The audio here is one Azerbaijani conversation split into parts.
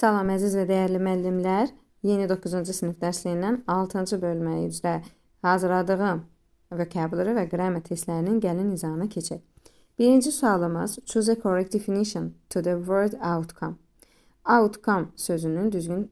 Salam əziz və dəyərli müəllimlər. Yeni 9-cu sinif dərsliyinin 6-cı bölməyi üzrə hazırladığım vocabulary və grammar testlərinin gəlin izahına keçək. Birinci sualımız choose a correct definition to the word outcome. Outcome sözünün düzgün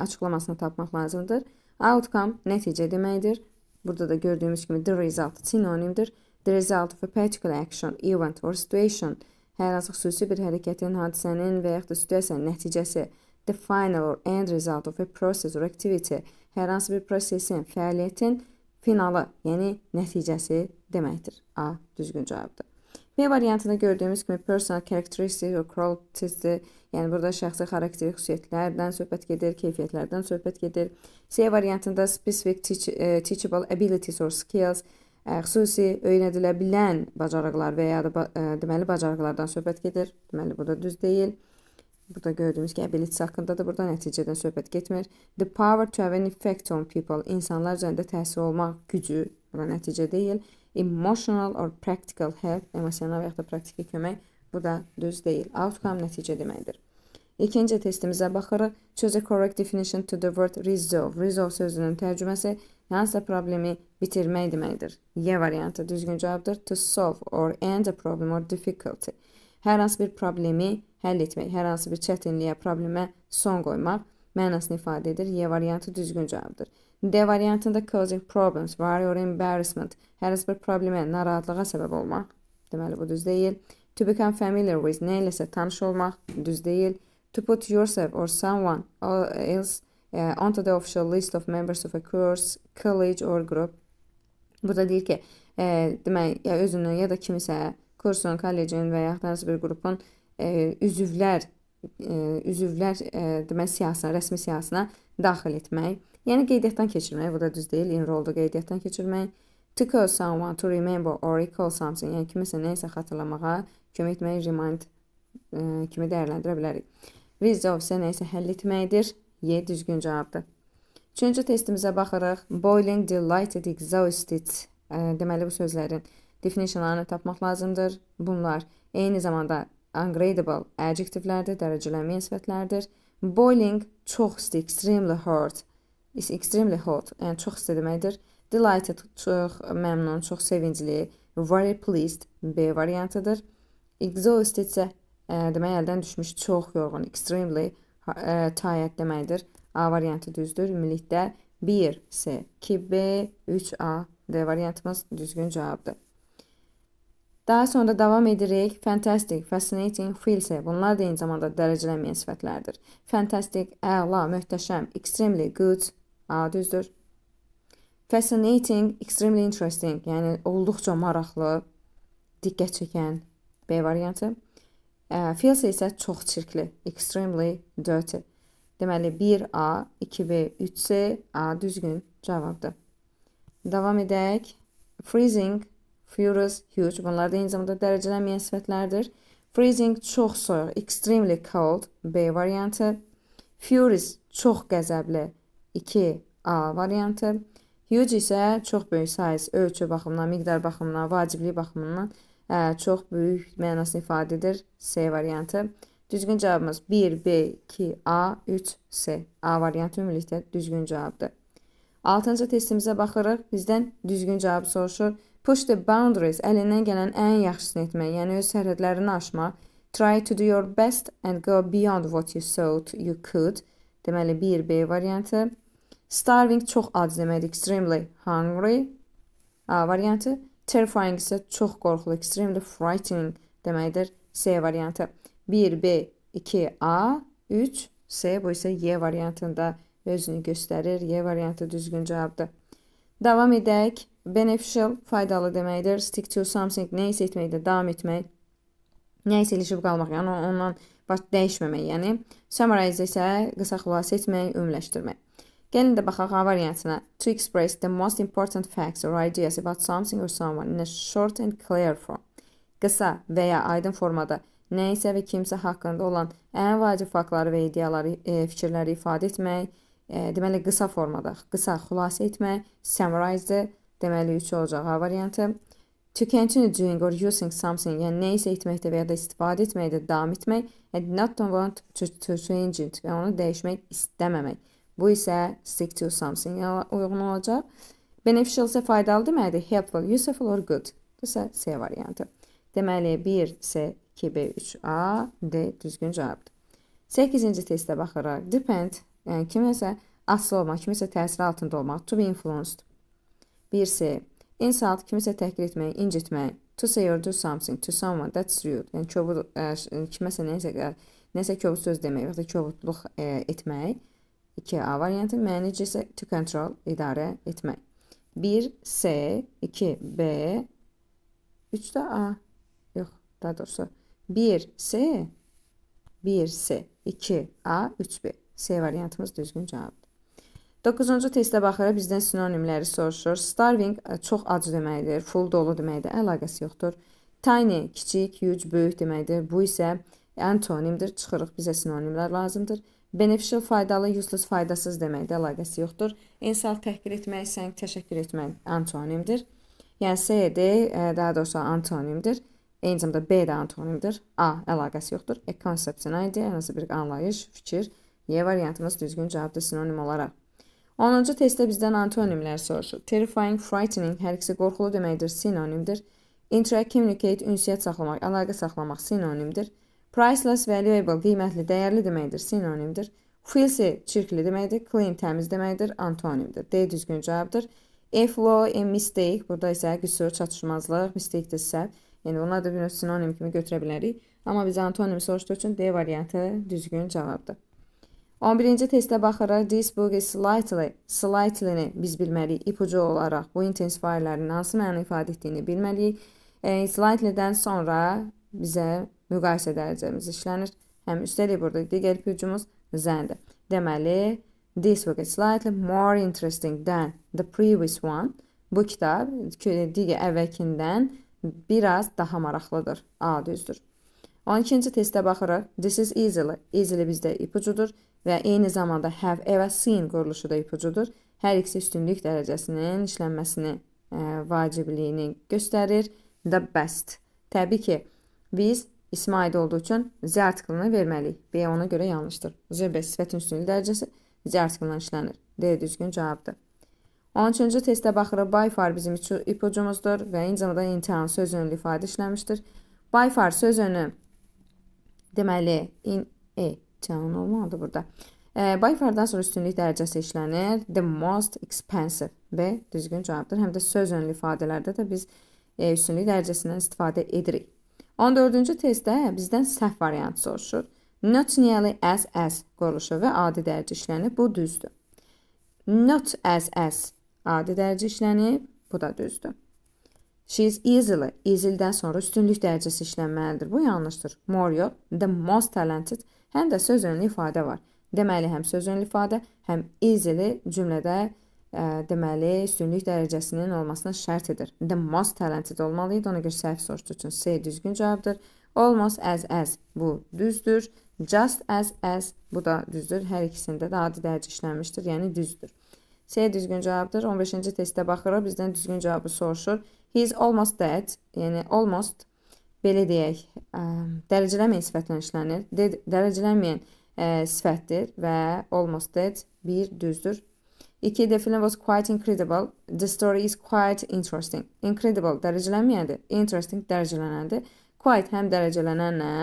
açıqlamasını tapmaq lazımdır. Outcome nəticə deməkdir. Burada da gördüyümüz kimi the result sinonimdir. The result of a particular action, event or situation. Hər hansı xüsusi bir hərəkətin, hadisənin və yaxud da situasiyanın nəticəsi. The final or end result of a process or activity. Hər hansı bir prosesin, fəaliyyətin finalı, yəni nəticəsi deməkdir. A düzgün cavabdır. B variantında gördüyümüz kimi personal characteristics or qualities-dir. Yəni burada şəxsi xarakterik xüsusiyyətlərdən söhbət gedir, keyfiyyətlərdən söhbət gedir. C variantında specific teachable abilities or skills, xüsusi öyrədilə bilən bacarıqlar və ya da deməli bacarıqlardan söhbət gedir. Deməli burada düz deyil. Burada gördüyümüz ki, abilities haqqındadır. Burada nəticədən söhbət getmir. The power to have an effect on people. İnsanlar üzərində təsir olmaq gücü. Burada nəticə deyil. Emotional or practical help. Emosional və ya da praktiki kömək. Bu da düz deyil. Outcome nəticə deməkdir. İkinci testimizə baxırıq. Choose a correct definition to the word resolve. Resolve sözünün tərcüməsi hansısa problemi bitirmək deməkdir. Y variantı düzgün cavabdır. To solve or end a problem or difficulty. Hər hansı bir problemi həll etmək, hər hansı bir çətinliyə, problemə son qoymaq mənasını ifadə edir. Y variantı düzgün cavabdır. D variantında causing problems, worry or embarrassment. Hər hansı bir problemə, narahatlığa səbəb olmaq. Deməli, bu düz deyil. To become familiar with, nə iləsə tanış olmaq, düz deyil. To put yourself or someone else onto the official list of members of a course, college or group. Burada deyir ki, demək, ya özünü ya da kimisə kursun, kollecin və ya hansı bir qrupun üzvlər demək siyahısına, rəsmi siyahısına daxil etmək. Yəni qeydiyyatdan keçirmək, bu da düz deyil. Enrollda qeydiyyatdan keçirmək. To cause someone to remember or recall something. Yəni kimisə nəyisə xatırlamağa kömək etmək, remind kimi dəyərləndirə bilərik. Resolve isə nəyisə həll etməkdir. Y düzgün cavabdır. Üçüncü testimizə baxırıq. Boiling, delighted, exhausted. Deməli bu sözlərin definitionlarını tapmaq lazımdır. Bunlar eyni zamanda ungradable adjectivlərdir, dərəcələnməyən sifətlərdir. Boiling çox isti, extremely hot, yəni çox isti deməkdir. Delighted çox məmnun, çox sevincli, very pleased B variantıdır. Exhausted isə demək əldən düşmüş, çox yorğun, extremely tired deməkdir. A variantı düzdür. Ümumilikdə 1 C, 2B, 3A D variantımız düzgün cavabdır. Daha sonra davam edirik. Fantastic, fascinating, feel ise bunlar da eyni zamanda dərəcələnməyən sifətlərdir. Fantastic, əla, möhtəşəm, extremely good, A düzdür. Fascinating, extremely interesting, yəni olduqca maraqlı, diqqət çəkən B variantı. Feel isə çox çirkli, extremely dirty. Deməli 1A, 2B, 3C, A düzgün cavabdır. Davam edək. Freezing, furious, huge. Bunlar da eyni zamanda dərəcələnməyən sifətlərdir. Freezing çox soyuq, extremely cold, B variantı. Furious çox qəzəbli, 2A variantı. Huge isə çox böyük size, ölçü baxımından, miqdar baxımından, vaciblik baxımından çox böyük mənasını ifadə edir. C variantı. Düzgün cavabımız 1B, 2A, 3C. A variantı ümumilikdə düzgün cavabdır. 6-cı testimizə baxırıq. Bizdən düzgün cavab soruşur. Push the boundaries, əlindən gələn ən yaxşısını etmək, yəni öz sərhədlərini aşmaq. Try to do your best and go beyond what you thought you could. Deməli 1B variantı. Starving çox ac deməkdir, extremely hungry. A variantı. Terrifying isə çox qorxulu, extremely frightening deməkdir. C variantı. 1B, 2A, 3C. Bu isə Y variantında özünü göstərir. Y variantı düzgün cavabdır. Davam edək. Beneficial, faydalı deməkdir. Stick to something, nəyisə etməkdə davam etmək. Nəyisə ilişib qalmaq, yəni ondan dəyişməmək. Yəni summarize isə qısa xülasə etmək, ümumiləşdirmək. Gəlin də baxaq A variantına. To express the most important facts or ideas about something or someone in a short and clear form. Qısa və ya aydın formada nəyisə və kimsə haqqında olan ən vacib faktları və ideyaları, fikirləri ifadə etmək. Deməli, qısa formada, qısa xülasə etmək, summarize-dir. Deməli, 3 olacaq A variantı. To continue doing or using something, yəni nə isə etməkdə və ya da istifadə etməkdə davam etmək. And not want to change it, və onu dəyişmək istəməmək. Bu isə stick to something-ə uyğun olacaq. Beneficial isə faydalı deməkdir. Helpful, useful or good. Bu isə C variantı. Deməli 1, C, 2, B, 3, A, D düzgün cavabdır. 8-ci testə baxıraq. Depend, yəni kiməsə asılı olmaq, kiməsə təsir altında olmaq. To be influenced. 1C. Insult, kimisə təhqir etmək, incitmək. To say or do something to someone that's rude. Yəni kiməsə nəsə kobud söz demək və ya kobudluq etmək. 2A variantı. Manage isə to control, idarə etmək. 1C, 2B, 3də A. Yox, daha doğrusu 1C, 1C, 2A, 3B. C variantımız düzgün cavabdır. 9-cu testə baxaraq bizdən sinonimləri soruşur. Starving çox ac deməkdir, full dolu deməkdir, əlaqəsi yoxdur. Tiny, kiçik, huge, böyük deməkdir. Bu isə antonimdir, çıxırıq, bizə sinonimlər lazımdır. Beneficial, faydalı, useless, faydasız deməkdir, əlaqəsi yoxdur. Insult, təhqir etmək, sən təşəkkür etmək antonimdir. Yəni C, D, daha doğrusu antonimdir. Eyni zamanda B də antonimdir. A, əlaqəsi yoxdur. A concept, idea, hansı bir anlayış, fikir. Y variantımız düzgün cavabdır sinonim olaraq. 10-cu testdə bizdən antonimlər soruşur. Terrifying, frightening, hər ikisi qorxulu deməkdir, sinonimdir. Interact, communicate, ünsiyyət saxlamaq, əlaqə saxlamaq, sinonimdir. Priceless, valuable, qiymətli, dəyərli deməkdir, sinonimdir. Filthy, çirkli deməkdir. Clean, təmiz deməkdir, antonimdir. D düzgün cavabdır. A flaw, a mistake, burada isə qüsur, çatışmazlıq, mistake də səhv. Yəni bunlar da bir sinonim kimi götürə bilərik. Amma bizə antonim soruşduğu üçün D variantı düzgün cavabdır. 11-ci testə baxaraq this book is slightly-ni biz bilməliyik. İpucu olaraq bu intensifierlərin hansı məna ifadə etdiyini bilməliyik. Slightly-dən sonra bizə müqayisə dərəcəmiz işlənir. Həm üstəlik burada digər ipucumuz than'dir. Deməli, this book is slightly more interesting than the previous one. Bu kitab digər əvvəlkindən biraz daha maraqlıdır. A düzdür. 12-ci testə baxaraq this is easily bizdə ipucudur. Və eyni zamanda have ever seen quruluşu da ipucudur. Hər ikisi üstünlük dərəcəsinin işlənməsini vacibliyini göstərir. The best. Təbii ki, biz ismi aid olduğu üçün Z artiklını verməliyik. B ona görə yanlışdır. The best sifətin üstünlük dərəcəsi Z artiklından işlənir. D düzgün cavabdır. 13-cü testə baxırıq. By far bizim ipucumuzdur və eyni zamanda imtahan söz önlü ifadə işləmişdir. By far söz önü deməli canın olmalıdır burada. By fardan sonra üstünlük dərəcəsi işlənir. The most expensive. B düzgün cavabdır. Həm də söz önlü ifadələrdə də biz üstünlük dərəcəsindən istifadə edirik. 14-cü testdə bizdən səhv variantı soruşur. Not nearly as quruluşu və adi dərəcə işlənib. Bu düzdür. Not as adi dərəcə işlənib. Bu da düzdür. She is easily-dən sonra üstünlük dərəcəsi işlənməlidir. Bu yanlışdır. More yox. The most talented. Həm də söz önlü ifadə var. Deməli, həm söz önlü ifadə, həm easily cümlədə deməli, üstünlük dərəcəsinin olmasına şərt edir. The most talented olmalıydı. Ona görə səhv soruşduğu üçün C düzgün cavabdır. Almost as bu düzdür. Just as bu da düzdür. Hər ikisində də adi dərəcə işlənmişdir, yəni düzdür. C düzgün cavabdır. 15-ci testdə baxırıq, bizdən düzgün cavabı soruşur. He is almost dead, yəni almost belə deyək, dərəcələməyən sifətlə işlənir. Dərəcələnməyən sifətdir və almost dead bir düzdür. 2. The film was quite incredible. The story is quite interesting. Incredible dərəcələnməyəndir. Interesting dərəcələnəndir. Quite həm dərəcələnənlə,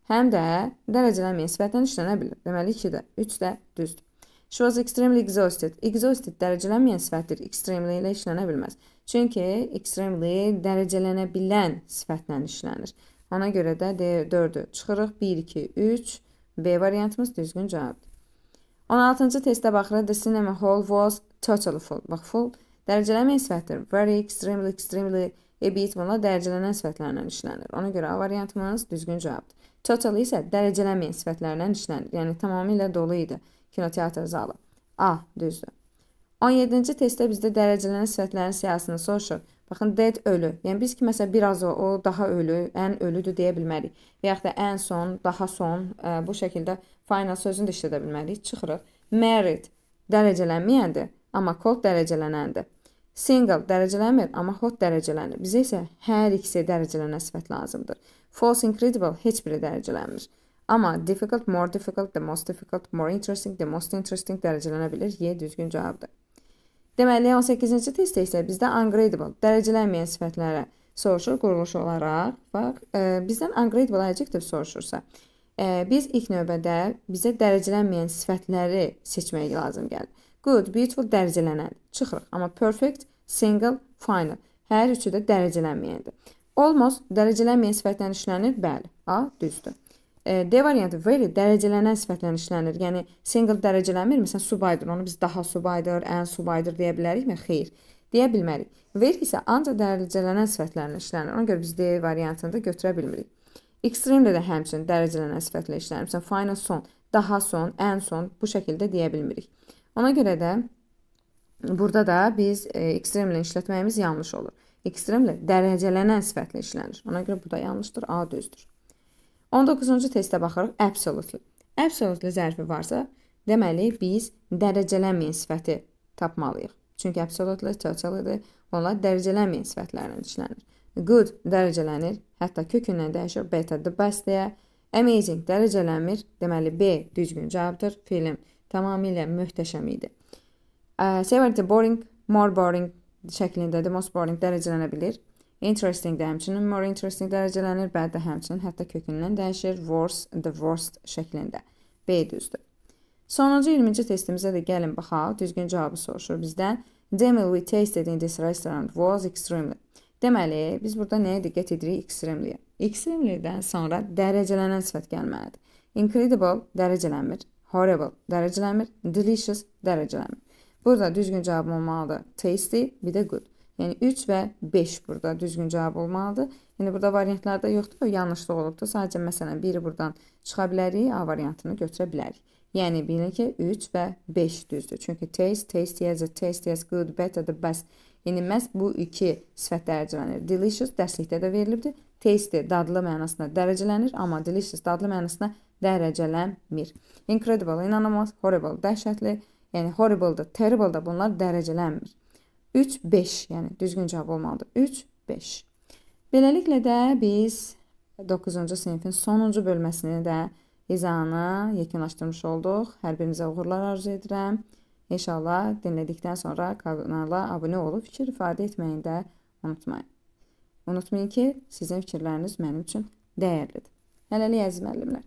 həm də dərəcələnməyən sifətlə işlənə bilir. Deməli 2-də, 3-də düzdür. She was extremely exhausted. Exhausted dərəcələnməyən sifətdir. Extremely ilə işlənə bilməz. Çünki extremely dərəcələnə bilən sifətlə işlənir. Ona görə də 4-ü çıxırıq. 1, 2, 3. B variantımız düzgün cavabdır. 16-cı testə baxırıq. The cinema hall was totally full. Bax, full dərəcələnməyən sifətdir. Very, extremely, a bit bunlar dərəcələnən sifətlərlə işlənir. Ona görə A variantımız düzgün cavabdır. Total isə dərəcələnməyən sifətlərlə işlənir. Yəni tamamilə dolu idi kinoteatr zalı. A düzdür. 17-ci testdə bizdə dərəcələnən sifətlərin siyahısını soruşur. Baxın, dead ölü. Yəni biz ki, məsələn, biraz o daha ölü, ən ölüdür deyə bilmərik. Və yaxud da ən son, daha son, bu şəkildə final sözünü də işlədə bilmərik. Çıxırıq. Married dərəcələnməyəndir, amma cold dərəcələnəndir. Single dərəcələnmir, amma hot dərəcələnir. Bizə isə hər ikisi dərəcələnən sifət lazımdır. False, incredible heç biri dərəcələnmir. Amma difficult, more difficult, the most difficult, more interesting, the most interesting dərəcələnə bilir. Y düzgün cavabdır. Deməli, 18-ci testdə isə bizdə ungradable, dərəcələnməyən sifətlərə soruşur quruluş olaraq. Bax, bizdən ungradable adjective soruşursa, biz ilk növbədə bizə dərəcələnməyən sifətləri seçmək lazım gəlir. Good, beautiful dərəcələnən, çıxırıq. Amma perfect, single, final. Hər üçü də dərəcələnməyəndir. Almost dərəcələnməyən sifətlə işlənir? Bəli. A, düzdür. D variantı very dərəcələnən sifətlə işlənir. Yəni single dərəcələnmir. Məsələn, subaydır. Onu biz daha subaydır, ən subaydır deyə bilərikmi? Xeyr. Deyə bilmərik. Very isə ancaq dərəcələnən sifətlərlə işlənir. Ona görə biz D variantını da götürə bilmirik. Extremely də həmçinin dərəcələnən sifətlə işlənir. Məsələn, final son, daha son, ən son bu şəkildə deyə bilmirik. Ona görə də burada da biz extremely işlətməyimiz yanlış olur. Extremely dərəcələnən sifətlə işlənir. Ona görə bu da yanlışdır. A düzdür. 19-cu testə baxırıq. Absolutely. Absolutely zərfi varsa, deməli biz dərəcələnməyən sifəti tapmalıyıq. Çünki absolutely, totally onlar dərəcələnməyən sifətlərlə işlənir. Good dərəcələnir, hətta kökündən dəyişir. Better, the best deyə. Amazing dərəcələnmir. Deməli B düzgün cavabdır. Film tamamilə möhtəşəm idi. Severity boring, more boring şəklindədir. Most boring dərəcələnə bilir. Interesting də həmçinin more interesting dərəcələnir. Bad də həmçinin hətta kökündən dəyişir. Worse, the worst şəklində. B düzdür. Sonuncu 20-ci testimizə də gəlin baxaq. Düzgün cavabı soruşur bizdən. The meal we tasted in this restaurant was extremely. Deməli, biz burada nəyə diqqət edirik? Extremely-yə. Extremely-dən sonra dərəcələnən sifət gəlməlidir. Incredible dərəcələnmir. Horrible dərəcələnmir. Delicious dərəcələnmir. Burada düzgün cavab olmalıdır. Tasty, bir də good. Yəni 3 və 5 burada düzgün cavab olmalıdır. Yəni burada variantlarda yoxdur, yanlışlıq olubdur. Sadəcə məsələn biri buradan çıxa bilərik, A variantını götürə bilərik. Yəni bilin ki 3 və 5 düzdür. Çünki taste, tastiest, good, better, the best. Yəni məhz bu iki sifət dərəcələnir. Delicious dərslikdə də verilibdir. Tasty dadlı mənasında dərəcələnir, amma delicious dadlı mənasında dərəcələnmir. Incredible inanılmaz, horrible dəhşətli, yəni horrible-dır, terrible-da bunlar dərəcələnmir. 3, 5, yəni düzgün cavab olmalıdır. 3, 5. Beləliklə də biz 9-cu sinifin sonuncu bölməsini də izahını yekunlaşdırmış olduq. Hər birinizə uğurlar arzu edirəm. İnşallah dinlədikdən sonra kanala abunə olub fikir ifadə etməyi də unutmayın. Unutmayın ki, sizin fikirləriniz mənim üçün dəyərlidir. Hələlik əziz müəllimlər.